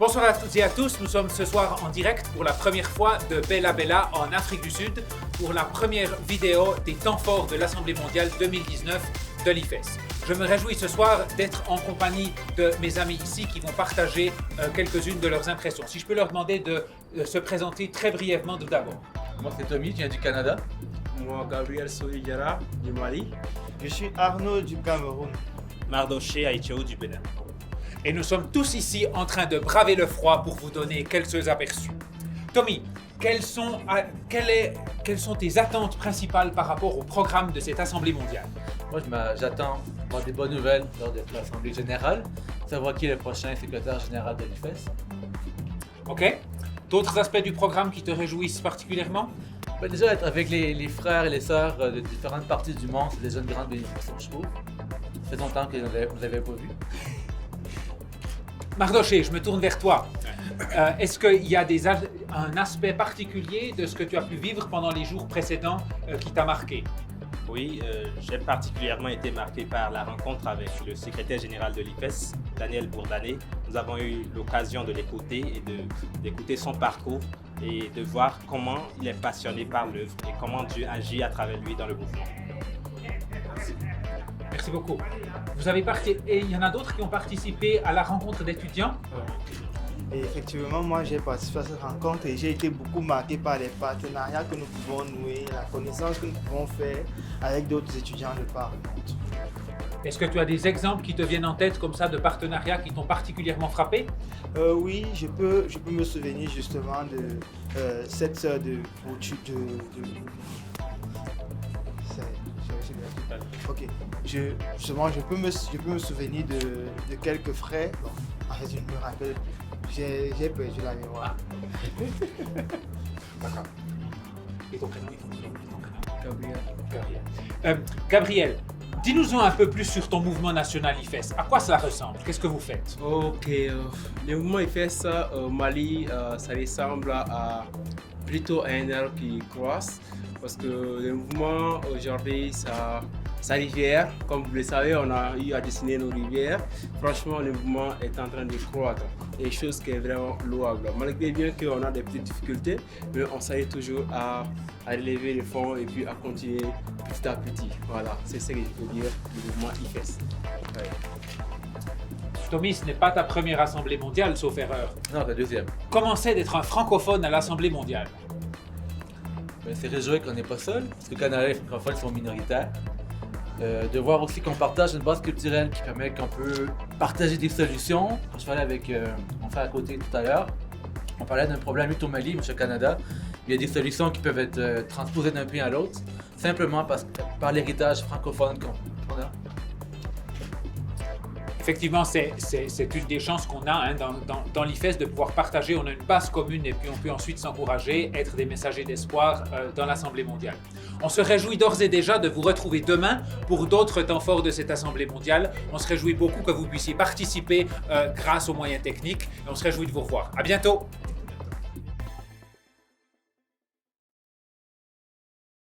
Bonsoir à toutes et à tous, nous sommes ce soir en direct pour la première fois de Bella Bella en Afrique du Sud pour la première vidéo des temps forts de l'Assemblée mondiale 2019 de l'IFES. Je me réjouis ce soir d'être en compagnie de mes amis ici qui vont partager quelques-unes de leurs impressions. Si je peux leur demander de se présenter très brièvement tout d'abord. Moi c'est Tommy, je viens du Canada. Moi Gabriel Soligara du Mali. Je suis Arnaud du Cameroun. Mardoché Aïtio du Bénin. Et nous sommes tous ici en train de braver le froid pour vous donner quelques aperçus. Tommy, quelles sont tes attentes principales par rapport au programme de cette Assemblée mondiale? Moi j'attends avoir des bonnes nouvelles lors de l'Assemblée générale, savoir qui est le prochain secrétaire général de l'IFES. Ok. D'autres aspects du programme qui te réjouissent particulièrement? Déjà être avec les frères et les sœurs de différentes parties du monde, c'est déjà une grande bénédiction je trouve. Ça fait longtemps que vous ne l'avez pas vu. Mardoché, je me tourne vers toi. Est-ce qu'il y a un aspect particulier de ce que tu as pu vivre pendant les jours précédents qui t'a marqué? Oui, j'ai particulièrement été marqué par la rencontre avec le secrétaire général de l'IFES, Daniel Bourdané. Nous avons eu l'occasion de l'écouter et d'écouter son parcours et de voir comment il est passionné par l'œuvre et comment Dieu agit à travers lui dans le mouvement. Merci beaucoup. Et il y en a d'autres qui ont participé à la rencontre d'étudiants? Et effectivement, moi j'ai participé à cette rencontre et j'ai été beaucoup marqué par les partenariats que nous pouvons nouer, la connaissance que nous pouvons faire avec d'autres étudiants de par le monde. Est-ce que tu as des exemples qui te viennent en tête comme ça de partenariats qui t'ont particulièrement frappé? Oui, je peux me souvenir justement de cette sœur de Ok, je peux me souvenir de quelques frères. Bon, en fait, je me rappelle, j'ai perdu la mémoire. D'accord. Et ton prénom? Gabriel. Gabriel, dis-nous un peu plus sur ton mouvement national IFES. À quoi cela ressemble? Qu'est-ce que vous faites? Ok, le mouvement IFES au Mali, ça ressemble à plutôt un arbre qui croisse parce que le mouvement aujourd'hui, sa rivière, comme vous le savez, on a eu à dessiner nos rivières. Franchement, le mouvement est en train de croître. Et chose qui est vraiment louable. Malgré bien qu'on a des petites difficultés, mais on s'arrive toujours à relever les fonds et puis à continuer petit à petit. Voilà, c'est ce que je peux dire du mouvement IFES. Ouais. Tommy, ce n'est pas ta première Assemblée mondiale, sauf erreur. Non, la deuxième. Comment c'est d'être un francophone à l'Assemblée mondiale? C'est réjouir qu'on n'est pas seul, parce que le Canada et les francophones sont minoritaires. De voir aussi qu'on partage une base culturelle qui permet qu'on peut partager des solutions. Quand je parlais avec mon frère à côté tout à l'heure, on parlait d'un problème au Mali, mais au Canada, il y a des solutions qui peuvent être transposées d'un pays à l'autre, simplement par l'héritage francophone qu'on a. Effectivement, c'est une des chances qu'on a dans l'IFES de pouvoir partager. On a une base commune et puis on peut ensuite s'encourager, être des messagers d'espoir dans l'Assemblée mondiale. On se réjouit d'ores et déjà de vous retrouver demain pour d'autres temps forts de cette Assemblée mondiale. On se réjouit beaucoup que vous puissiez participer grâce aux moyens techniques et on se réjouit de vous revoir. À bientôt!